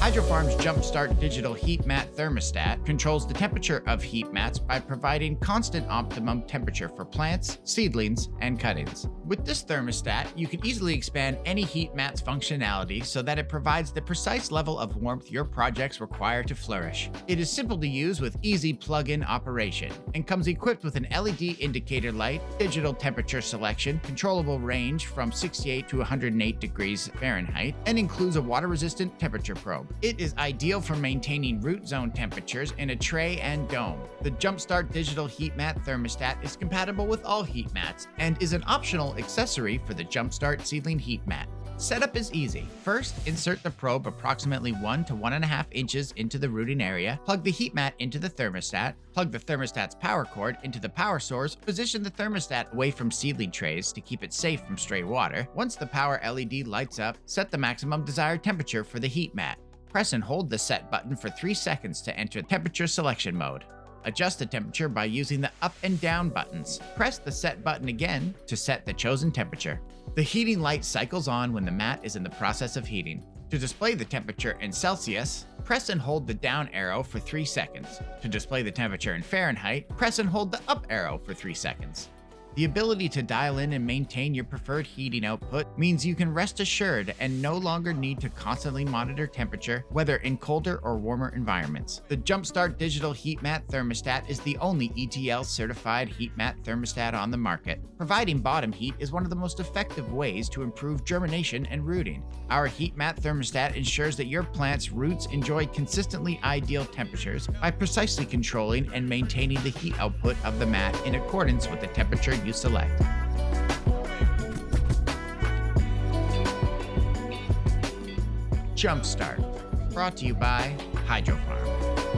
Hydrofarm's Jumpstart digital heat mat thermostat controls the temperature of heat mats by providing constant optimum temperature for plants, seedlings, and cuttings. With this thermostat, you can easily expand any heat mat's functionality so that it provides the precise level of warmth your projects require to flourish. It is simple to use with easy plug-in operation and comes equipped with an LED indicator light, digital temperature selection, controllable range from 68 to 108 degrees Fahrenheit, and includes a water-resistant temperature probe. It is ideal for maintaining root zone temperatures in a tray and dome. The Jumpstart digital heat mat thermostat is compatible with all heat mats and is an optional accessory for the Jumpstart seedling heat mat. Setup is easy. First, insert the probe approximately 1 to 1.5 inches into the rooting area, plug the heat mat into the thermostat, plug the thermostat's power cord into the power source, position the thermostat away from seedling trays to keep it safe from stray water. Once the power LED lights up, set the maximum desired temperature for the heat mat. Press and hold the set button for 3 seconds to enter temperature selection mode. Adjust the temperature by using the up and down buttons. Press the set button again to set the chosen temperature. The heating light cycles on when the mat is in the process of heating. To display the temperature in Celsius, press and hold the down arrow for 3 seconds. To display the temperature in Fahrenheit, press and hold the up arrow for 3 seconds. The ability to dial in and maintain your preferred heating output means you can rest assured and no longer need to constantly monitor temperature, whether in colder or warmer environments. The Jumpstart digital heat mat thermostat is the only ETL-certified heat mat thermostat on the market. Providing bottom heat is one of the most effective ways to improve germination and rooting. Our heat mat thermostat ensures that your plant's roots enjoy consistently ideal temperatures by precisely controlling and maintaining the heat output of the mat in accordance with the temperature you select. Jumpstart, brought to you by Hydrofarm.